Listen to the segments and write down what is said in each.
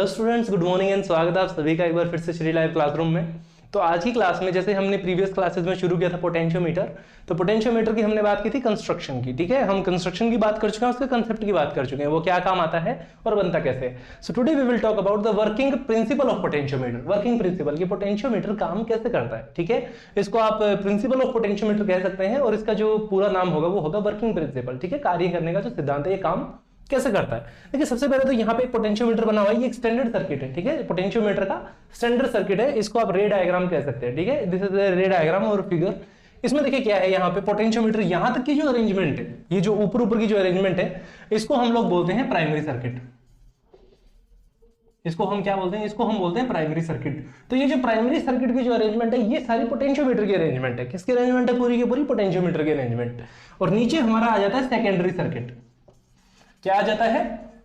Hello students, good morning and स्वागत है आप सभी का एक बार फिर से श्री लाइव क्लासरूम में। तो आज की क्लास में जैसे हमने प्रीवियस क्लासेस में शुरू किया था पोटेंशियोमीटर, तो पोटेंशियोमीटर की हमने बात की थी कंस्ट्रक्शन की। ठीक है, हम कंस्ट्रक्शन की बात कर चुके हैं, उसके कंसेप्ट की बात कर चुके हैं, वो क्या काम आता है और बनता कैसे है। So today we will talk about the working principle of potentiometer. Working principle की पोटेंशियोमीटर काम कैसे करता है। ठीक है, इसको आप प्रिंसिपल ऑफ पोटेंशियोमीटर कह सकते हैं और इसका जो पूरा नाम होगा वो होगा वर्किंग प्रिंसिपल। ठीक है, कार्य करने का जो सिद्धांत है, ये काम कैसे करता है। देखिए, सबसे पहले तो यहाँ पे एक पोटेंशियोमीटर बना हुआ है, ये एक स्टैंडर्ड सर्किट है। ठीक है, पोटेंशियोमीटर का स्टैंडर्ड सर्किट है, इसको आप रे डायग्राम कह सकते हैं। ठीक है, दिस इज रे डायग्राम और फिगर। इसमें देखिए क्या है, यहाँ पे पोटेंशियोमीटर यहाँ तक की जो अरेंजमेंट है, ये जो ऊपर की जो अरेंजमेंट है, इसको हम लोग बोलते हैं प्राइमरी सर्किट। इसको हम क्या बोलते हैं, इसको हम बोलते हैं प्राइमरी सर्किट। तो ये जो प्राइमरी सर्किट की जो अरेंजमेंट है, ये सारी पोटेंशियोमीटर की अरेंजमेंट है। किसकी अरेंजमेंट है? पूरी की पूरी पोटेंशियोमीटर की अरेंजमेंट। और नीचे हमारा आ जाता है सेकेंडरी सर्किट। क्या आ जाता है?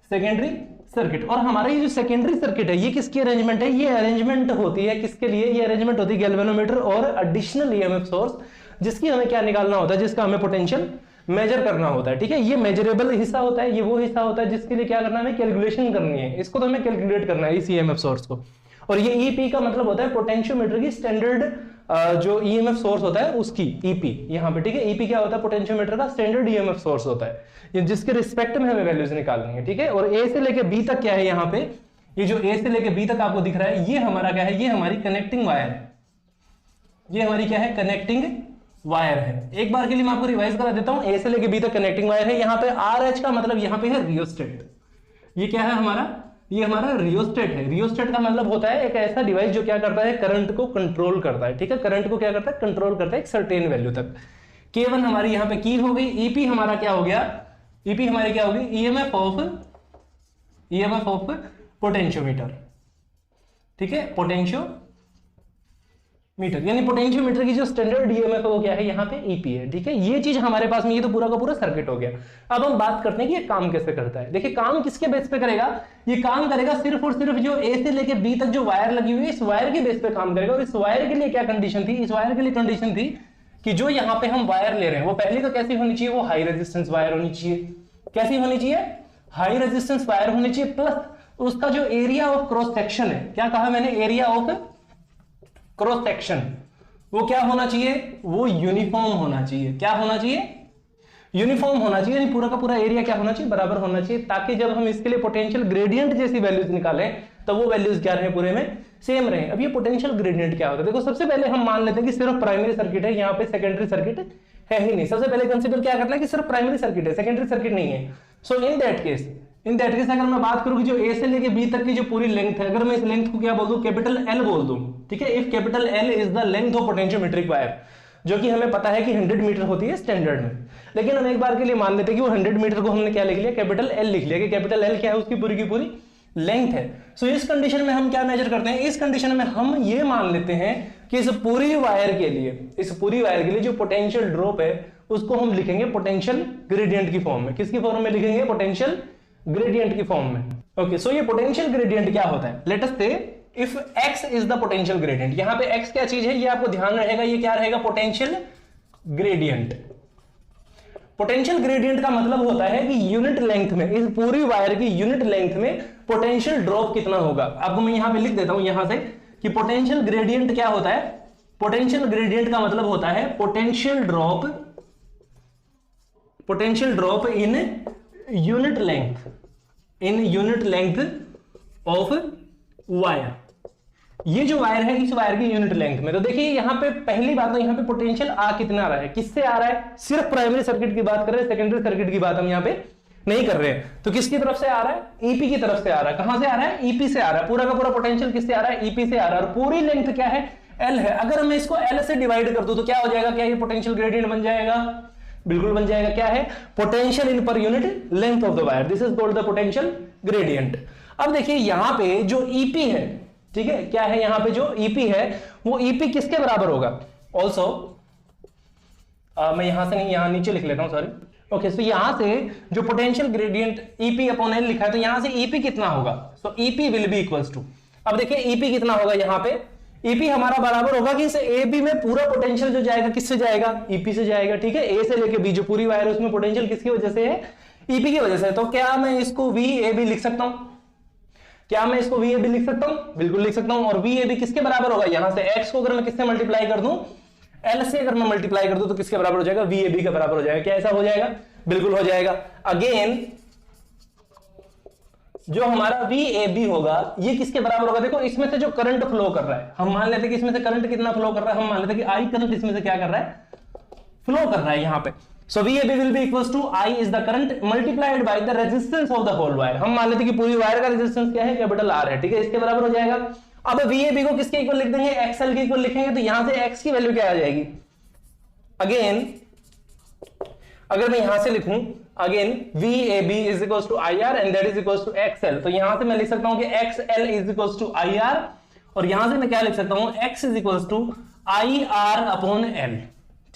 Secondary circuit. और हमारा ये जो सेकेंडरी सर्किट है, ये किसकी अरेंजमेंट है? ये अरेंजमेंट होती है किसके लिए? ये अरेंजमेंट होती है गैल्वेनोमीटर और एडिशनल ईएमएफ सोर्स, जिसकी हमें क्या निकालना होता है, जिसका हमें पोटेंशियल मेजर करना होता है। ठीक है, ये मेजरेबल हिस्सा होता है, ये वो हिस्सा होता है जिसके लिए क्या करना है, हमें कैलकुलेशन करनी है। इसको तो हमें कैलकुलेट करना है, इस ईएमएफ सोर्स को। और ये ईपी का मतलब होता है पोटेंशियोमीटर की स्टैंडर्ड जो ईएमएफ सोर्स होता है उसकी ईपी यहाँ पे। ठीक है, ईपी क्या होता है? पोटेंशियोमीटर का स्टैंडर्ड ईएमएफ सोर्स होता है, ये जिसके रिस्पेक्ट में हमें वैल्यूज निकालनी है। ठीक है, और ए से लेके बी तक क्या है यहाँ पे, ये जो ए से लेके बी तक आपको दिख रहा है, ये हमारा क्या है? ये हमारी कनेक्टिंग वायर है। ये हमारी क्या है? कनेक्टिंग वायर है। एक बार के लिए मैं आपको रिवाइज करा देता हूं, ए से लेके बी तक कनेक्टिंग वायर है। यहाँ पे आर एच का मतलब यहाँ पे है रियोस्टेट। ये क्या है हमारा? ये हमारा रियोस्टेट है। रियोस्टेट का मतलब होता है एक ऐसा डिवाइस जो क्या करता है? करंट को कंट्रोल करता है। ठीक है, करंट को क्या करता है? कंट्रोल करता है एक सर्टेन वैल्यू तक। K1 हमारी यहाँ पे की हो गई, ईपी हमारा क्या हो गया? ईपी हमारी क्या होगी? EMF of potentiometer. ठीक है, पोटेंशियोमीटर यानी पोटेंशियोमीटर की जो स्टैंडर्ड ईएमएफ है वो क्या है? यहाँ पे ईपी है। ठीक है, ये चीज हमारे पास में, ये तो पूरा का पूरा सर्किट हो गया। अब हम बात करते हैं कि ये काम कैसे करता है। देखिए, काम किसके बेस पे करेगा? ये काम करेगा सिर्फ और सिर्फ जो ए से लेके बी तक जो वायर लगी हुई है, इस वायर के बेस पे काम करेगा। और इस वायर के लिए क्या कंडीशन थी? इस वायर के लिए कंडीशन थी कि जो यहाँ पे हम वायर ले रहे हैं वो पहले तो कैसी होनी चाहिए? वो हाई रेजिस्टेंस वायर होनी चाहिए। कैसी होनी चाहिए? हाई रेजिस्टेंस वायर होनी चाहिए। प्लस उसका जो एरिया ऑफ क्रॉस सेक्शन है, क्या कहा मैंने? एरिया ऑफ क्रॉस सेक्शन, वो क्या होना चाहिए? वो यूनिफॉर्म होना चाहिए। क्या होना चाहिए? यूनिफॉर्म होना चाहिए, यानी पूरा का पूरा एरिया क्या होना चाहिए? बराबर होना चाहिए, ताकि जब हम इसके लिए पोटेंशियल ग्रेडियंट जैसी वैल्यूज निकालें तो वो वैल्यूज क्या रहे? पूरे में सेम रहे। अब ये पोटेंशियल ग्रेडियंट क्या होता है? देखो, सबसे पहले हम मान लेते हैं कि सिर्फ प्राइमरी सर्किट है, यहाँ पे सेकेंडरी सर्किट है ही नहीं। सबसे पहले कंसीडर क्या करना है कि सिर्फ प्राइमरी सर्किट है, सेकेंडरी सर्किट नहीं है। सो इन दैट केस अगर मैं बात करूं कि जो ए से लेके बी तक की जो पूरी लेंथ है, अगर मैं इस लेंथ को क्या बोल दूं? कैपिटल एल बोल दूं। ठीक है, if capital L is the length of potentiometric wire, जो कि हमें पता है कि 100 मीटर होती है स्टैंडर्ड में। लेकिन हम एक बार के लिए मान लेते हैं कि वो 100 मीटर को हमने क्या लिख लिया? कैपिटल एल लिख लिया। कि कैपिटल एल क्या है? उसकी पूरी की पूरी लेंथ है। सो इस कंडीशन में हम क्या मेजर करते हैं? इस कंडीशन में हम ये मान लेते हैं कि इस पूरी वायर के लिए जो पोटेंशियल ड्रॉप है उसको हम लिखेंगे पोटेंशियल ग्रेडियंट की फॉर्म में। किसकी फॉर्म में लिखेंगे? पोटेंशियल ग्रेडियंट की फॉर्म में। ओके, सो ये पोटेंशियल ग्रेडियंट क्या होता है? लेट अस से if x is the potential gradient. यहां पे x क्या चीज है? ये आपको ध्यान रहेगा, ये क्या रहेगा? Potential gradient. पोटेंशियल ग्रेडियंट का मतलब होता है कि यूनिट लेंथ में, इस पूरी वायर की यूनिट लेंथ में पोटेंशियल ड्रॉप कितना होगा। अब मैं यहां पे लिख देता हूं यहां से कि पोटेंशियल ग्रेडियंट क्या होता है? पोटेंशियल ग्रेडियंट का मतलब होता है potential drop in unit length of wire. ये जो वायर है, इस वायर की यूनिट लेंथ में। तो देखिए यहाँ पे पहली बात, तो यहाँ पे पोटेंशियल आ कितना आ रहा है? किससे आ रहा है? सिर्फ प्राइमरी सर्किट की बात कर रहे हैं, सेकेंडरी सर्किट की बात हम यहाँ पे नहीं कर रहे हैं। तो किसकी तरफ से आ रहा है? ईपी की तरफ से आ रहा है। कहां से आ रहा है? ईपी से आ रहा है। पूरा का पूरा पोटेंशियल किससे आ रहा है? ईपी से आ रहा है। और पूरी लेंथ क्या है? एल है। अगर मैं इसको एल से डिवाइड कर दूं तो क्या हो जाएगा? क्या ये पोटेंशियल ग्रेडियंट बन जाएगा? बिल्कुल बन जाएगा। क्या है? Potential in per unit length of the wire. This is called the potential gradient. अब देखिए यहां पे जो ईपी है, ठीक है, क्या है? यहां पे जो ईपी है वो ईपी किसके बराबर होगा? ऑल्सो मैं यहां से नहीं, यहां नीचे लिख लेता हूं, सॉरी। ओके, सो यहां से जो potential gradient EP upon L लिखा है, तो यहां से ईपी कितना होगा? So EP will be equals to, अब देखिए ईपी कितना होगा यहाँ पे? ईपी हमारा बराबर होगा कि इस ए बी में पूरा पोटेंशियल जो जाएगा किससे जाएगा? ईपी से जाएगा। ठीक है, ए से लेके बी जो पूरी वायर है उसमें पोटेंशियल किसकी वजह से है? ईपी की वजह से। तो क्या मैं इसको वी ए बी लिख सकता हूं? क्या मैं इसको VAB लिख सकता हूं? बिल्कुल लिख सकता हूं। और VAB किसके बराबर होगा? यहां से x को अगर मैं किससे मल्टीप्लाई कर दूं, L से अगर मैं मल्टीप्लाई कर दूं तो किसके बराबर हो जाएगा? VAB के बराबर हो जाएगा। क्या ऐसा हो जाएगा? बिल्कुल हो जाएगा। अगेन जो हमारा VAB होगा ये किसके बराबर होगा? देखो इसमें से जो करंट फ्लो कर रहा है, हम मान लेते हैं कि इसमें से करंट कितना फ्लो कर रहा है, हम मान लेते हैं कि I करंट इसमें से क्या कर रहा है? फ्लो कर रहा है यहां पे। So VAB will be equals to I is the current multiplied by the resistance of the whole wire। हम मान लेते हैं कि पूरी वायर का रेजिस्टेंस क्या है? कैपिटल R है, ठीक है, इसके बराबर हो जाएगा। अब VAB को किसके इक्वल लिख देंगे? XL के इक्वल लिखेंगे, तो यहां से X की वैल्यू क्या आ जाएगी? अगेन अगर मैं यहां से लिखूं again VAB is equals to IR and that is equals to XL, तो यहां से मैं लिख सकता हूं कि XL is equals to IR और यहां से मैं क्या लिख सकता हूं? X is equals to IR upon L,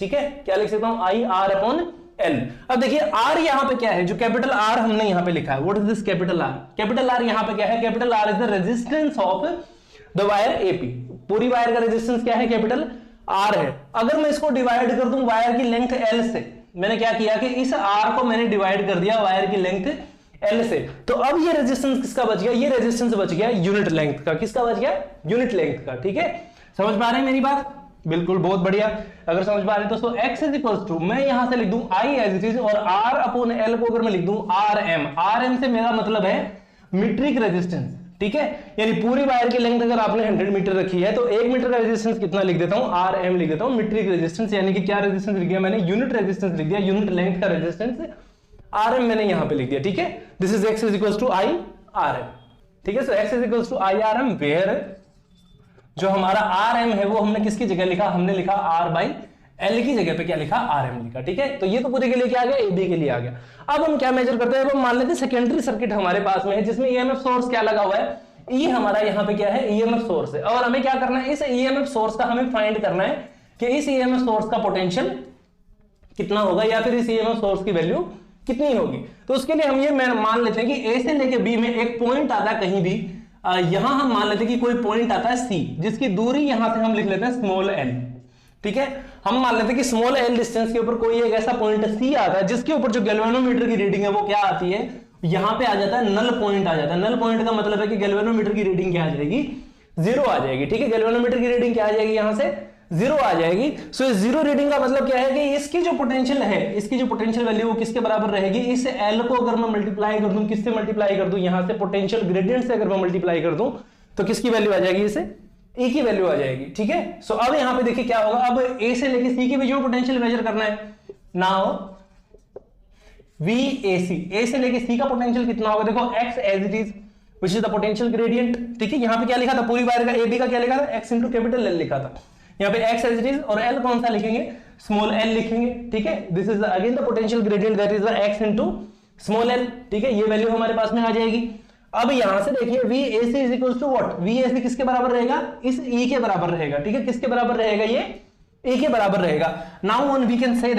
ठीक है, क्या लिख सकता हूं? IR upon L। अब देखिए R यहां पे क्या है? जो कैपिटल R हमने यहां पे लिखा है, what is this capital R? Capital R यहां पे क्या है? Capital R is the resistance of the wire AP। पूरी वायर का रेजिस्टेंस क्या है? कैपिटल R है। अगर मैं इसको डिवाइड कर दूं वायर की लेंथ L से, मैंने क्या किया कि इस R को मैंने डिवाइड कर दिया वायर की लेंथ L से, तो अब ये रेजिस्टेंस किसका बच गया? ये रेजिस्टेंस बच गया यूनिट लेंथ का। किसका बच गया? यूनिट लेंथ का, ठीक है। समझ पा रहे हैं मेरी बात? बिल्कुल, बहुत बढ़िया। अगर समझ पा रहे हैं तो x इज इक्वल्स टू, मैं यहां से लिख दूं I एज इट इज और R अपॉन L को अगर मैं लिख दूं RM। RM से मेरा मतलब है मीट्रिक रेजिस्टेंस, ठीक है, यानी पूरी वायर की लेंथ अगर आपने 100 मीटर रखी है तो 1 मीटर का रेजिस्टेंस कितना लिख देता हूं? RM लिख देता हूं, मीट्रिक रेजिस्टेंस, यानी कि क्या रेजिस्टेंस लिख दिया मैंने? यूनिट रेजिस्टेंस लिख दिया, यूनिट लेंथ का रेजिस्टेंस RM मैंने यहां पे लिख दिया, ठीक है। This is x is equals to IRM, ठीक है। So x is equals to IRM where जो हमारा RM है वो हमने किसकी जगह लिखा? हमने लिखा R बाई L की जगह पे क्या लिखा? RM लिखा, ठीक है। तो ये तो पूरे के लिए क्या आ गया? AB के लिए आ गया। अब हम क्या मेजर करते हैं? अब हम मान लेते हैं सेकेंडरी सर्किट हमारे पास में है जिसमें EMF सोर्स क्या लगा हुआ है? E हमारा यहाँ पे क्या है? EMF सोर्स है। और हमें क्या करना है? इस EMF सोर्स का हमें फाइंड करना है कि इस EMF सोर्स का पोटेंशियल कितना होगा या फिर इस EMF सोर्स की वैल्यू कितनी होगी। तो उसके लिए हम ये मान लेते हैं कि A से लेके B में एक पॉइंट आता है कहीं भी, यहां हम मान लेते हैं कि कोई पॉइंट आता है C, जिसकी दूरी यहां से हम लिख लेते हैं स्मॉल l, ठीक है। हम मान लेते हैं कि स्मॉल l डिस्टेंस के ऊपर कोई एक ऐसा पॉइंट C आता है जिसके ऊपर जो गैल्वेनोमीटर की रीडिंग है वो क्या आती है? यहां पे आ जाता है नल पॉइंट आ जाता है। नल पॉइंट का मतलब है कि गैल्वेनोमीटर की रीडिंग क्या आ जाएगी? 0 आ जाएगी, ठीक है। गैल्वेनोमीटर की रीडिंग क्या आ जाएगी? यहां से 0 आ जाएगी। सो इस 0 रीडिंग का मतलब क्या है कि इसकी जो पोटेंशियल है, इसकी जो पोटेंशियल वैल्यू वो किसके बराबर रहेगी? इस L को अगर मैं मल्टीप्लाई कर दूं, किससे मल्टीप्लाई कर दूं? यहां से पोटेंशियल ग्रेडियंट से अगर मैं मल्टीप्लाई कर दूं तो किसकी वैल्यू आ जाएगी? इसे E की वैल्यू आ जाएगी, ठीक है। सो अब यहां पे देखिए क्या होगा, अब A से लेके C के बीच में पोटेंशियल मेजर करना है। नाउ VAC, A से लेके C का पोटेंशियल कितना होगा? देखो x as it is which is the potential gradient, ठीक है। यहां पे क्या लिखा था? पूरी वायर का AB का क्या लिखा था? x इंटू कैपिटल L लिखा था। यहाँ पे x एज इट इज और L कौन सा लिखेंगे? स्मॉल l लिखेंगे, ठीक है। This is again the potential gradient that is the x into small l, ठीक है। ये वैल्यू हमारे पास में आ जाएगी। अब यहां से देखिए VAC is equals to what? VAC किसके बराबर रहेगा? इस E के बराबर रहेगा, ठीक है। किसके बराबर रहेगा? ये E के बराबर रहेगा। Now one we can say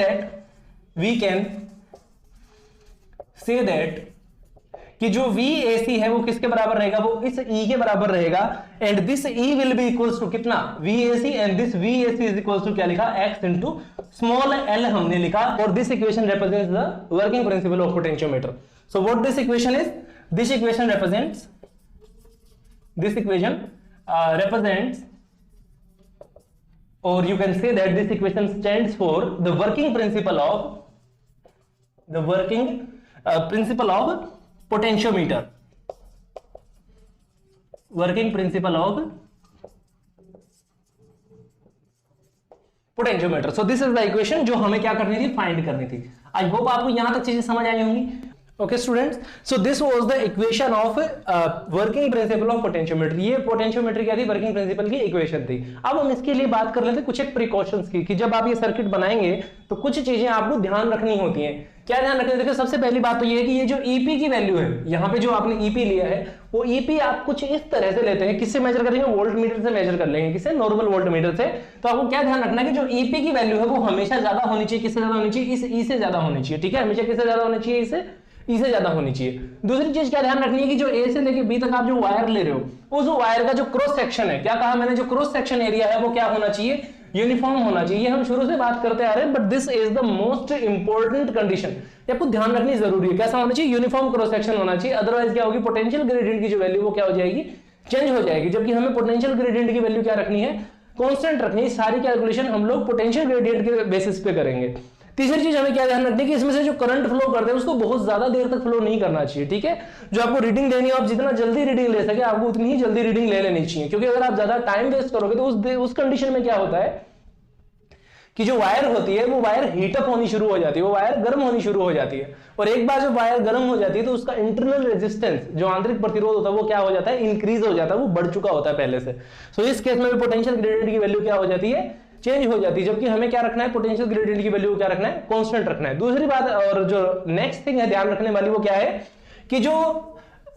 that कि जो VAC है वो किसके बराबर रहेगा? वो इस E के बराबर रहेगा। And this E will be equals to कितना? VAC, and this VAC is equals to क्या लिखा? x इंटू स्मॉल l हमने लिखा। और this equation represents the working principle of potentiometer. So what this equation is? This equation represents or you can say that this equation stands for the working principle of potentiometer. Working principle of potentiometer. So this is the equation जो हमें क्या करनी थी? Find करनी थी। I hope आपको यहां तक चीजें समझ आई होंगी। Okay students, so this was the equation of working principle of potentiometer. ये पोटेंशियोमीटर क्या थी? वर्किंग प्रिंसिपल की इक्वेशन थी। अब हम इसके लिए बात कर लेते हैं कुछ एक प्रिकॉशंस की, कि जब आप ये सर्किट बनाएंगे तो कुछ चीजें आपको ध्यान रखनी होती हैं। क्या ध्यान रखना है? देखिए सबसे पहली बात तो ये है कि ये जो EP की वैल्यू है, यहाँ पे जो आपने EP लिया है वो EP आप कुछ इस तरह से लेते हैं। किससे मेजर करेंगे? वोल्ट मीटर से मेजर कर लेंगे। किससे? नॉर्मल वोल्ट मीटर से। तो आपको क्या ध्यान रखना है कि जो EP की वैल्यू है वो हमेशा ज्यादा होनी चाहिए। किससे ज्यादा होनी चाहिए? इस E से ज्यादा होनी चाहिए, ठीक है। हमेशा किससे ज्यादा होनी चाहिए? इसे E से ज्यादा होनी चाहिए। दूसरी चीज क्या ध्यान रखनी है कि जो A से लेके B तक आप जो वायर ले रहे हो, उस वायर का जो क्रॉस सेक्शन है, क्या कहा मैंने? जो क्रॉस सेक्शन एरिया है वो क्या होना चाहिए? यूनिफॉर्म होना चाहिए। हम शुरू से बात करते आ रहे हैं, but this is the most important condition, आपको ध्यान रखनी जरूरी है। कैसा होना चाहिए? यूनिफॉर्म क्रॉस सेक्शन होना चाहिए, अदरवाइज क्या होगी, पोटेंशियल ग्रेडियंट की जो वैल्यू वो क्या हो जाएगी, चेंज हो जाएगी। जबकि हमें पोटेंशियल ग्रेडियंट की वैल्यू क्या रखनी है, कांस्टेंट रखनी है। सारी कैलकुलेशन हम लोग पोटेंशियल ग्रेडियंट के बेसिस पे करेंगे। तीसरी चीज हमें क्या ध्यान रखनी है कि इसमें से जो करंट फ्लो करते हैं उसको बहुत ज्यादा देर तक फ्लो नहीं करना चाहिए, ठीक है। जो आपको रीडिंग देनी है, आप जितना जल्दी रीडिंग ले सके आपको उतनी ही जल्दी रीडिंग ले लेनी चाहिए, क्योंकि अगर आप ज्यादा टाइम वेस्ट करोगे तो उस कंडीशन में क्या होता है कि जो वायर होती है वो वायर हीटअप होनी शुरू हो जाती है, वो वायर गर्म होनी शुरू हो जाती है। और एक बार जब वायर गर्म हो जाती है तो उसका इंटरनल रेजिस्टेंस, जो आंतरिक प्रतिरोध होता है, वो क्या हो जाता है, इंक्रीज हो जाता है, वो बढ़ चुका होता है पहले से। सो इस केस में पोटेंशियल ग्रेडियंट की वैल्यू क्या हो जाती है, चेंज हो जाती है। जबकि हमें क्या रखना है, पोटेंशियल ग्रेडियंट की वैल्यू क्या रखना है, कांस्टेंट रखना है। दूसरी बात और जो नेक्स्ट थिंग है ध्यान रखने वाली वो क्या है कि जो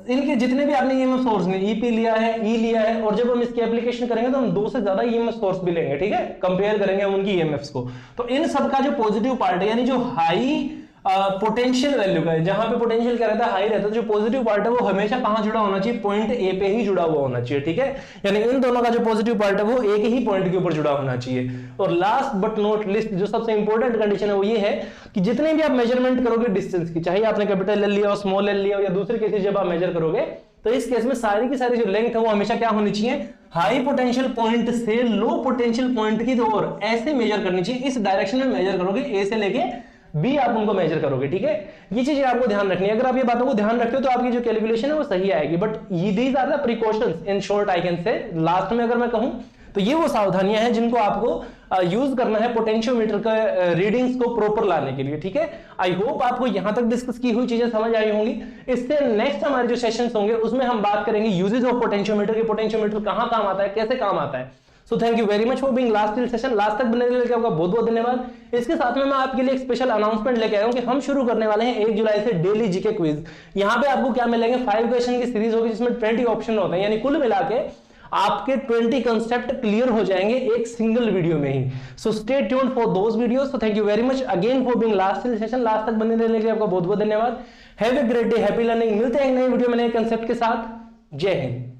इनके जितने भी आपने ईएमएफ सोर्स ने ईपी लिया है, ई लिया है, और जब हम इसकी एप्लीकेशन करेंगे तो हम 2 से ज्यादा ईएमएफ सोर्स भी लेंगे, ठीक है, कंपेयर करेंगे उनकी ईएमएफ्स को। तो इन सब का जो पॉजिटिव पार्ट है, यानी जो हाई पोटेंशियल वैल्यू का है, जहां पे पोटेंशियल क्या रहता है, हाई रहता है, जो पॉजिटिव पार्ट है वो हमेशा कहां जुड़ा होना चाहिए, पॉइंट ए पे ही जुड़ा हुआ होना चाहिए, ठीक है। यानी इन दोनों का जो पॉजिटिव पार्ट है वो एक ही पॉइंट के ऊपर जुड़ा होना चाहिए। और लास्ट बट नॉट लिस्ट जो सबसे इंपॉर्टेंट कंडीशन है वो ये है कि जितने भी आप मेजरमेंट करोगे डिस्टेंस की, चाहे आपने कैपिटल एल लिया हो, स्मॉल एल लिया हो, या दूसरे केसेस जब आप मेजर करोगे, तो इस केस में सारी की सारी जो लेंथ है वो हमेशा क्या होनी चाहिए, हाई पोटेंशियल पॉइंट से लो पोटेंशियल पॉइंट की ओर ऐसे मेजर करनी चाहिए। इस डायरेक्शन में मेजर करोगे, ए से लेके बी आप उनको मेजर करोगे, ठीक है। ये चीजें आपको ध्यान रखनी है। अगर आप ये बातों को ध्यान रखते हो तो आपकी जो कैलकुलेशन है वो सही आएगी। But these are the precautions in short, I can say. Last में अगर मैं कहूं तो ये वो सावधानियां हैं जिनको आपको यूज करना है पोटेंशियोमीटर के रीडिंग्स को प्रॉपर लाने के लिए, ठीक है। आई होप आपको यहां तक डिस्कस की हुई चीजें समझ आई होंगी। इससे नेक्स्ट हमारे जो सेशंस होंगे उसमें हम बात करेंगे यूजेज ऑफ पोटेंशियोमीटर के, पोटेंशियोमीटर कहां काम आता है, कैसे काम आता है। सो thank you very much for being last till session. लास्ट तक बने रहने के लिए आपका बहुत बहुत धन्यवाद। इसके साथ में मैं आपके लिए एक स्पेशल अनाउंसमेंट लेके आया हूं कि हम शुरू करने वाले हैं 1 जुलाई से डेली जीके क्विज। यहां पे आपको क्या मिलेंगे, 5 क्वेश्चन की सीरीज होगी जिसमें 20 ऑप्शन होते हैं, यानी कुल मिला के आपके 20 कंसेप्ट क्लियर हो जाएंगे एक सिंगल वीडियो में ही। So stay tuned for those videos. So thank you very much again for being last till session. लास्ट तक बने रहने के लिए आपका बहुत बहुत धन्यवाद। Have a great day, happy learning. मिलते हैं एक नई वीडियो में नए कंसेप्ट के साथ। जय हिंद।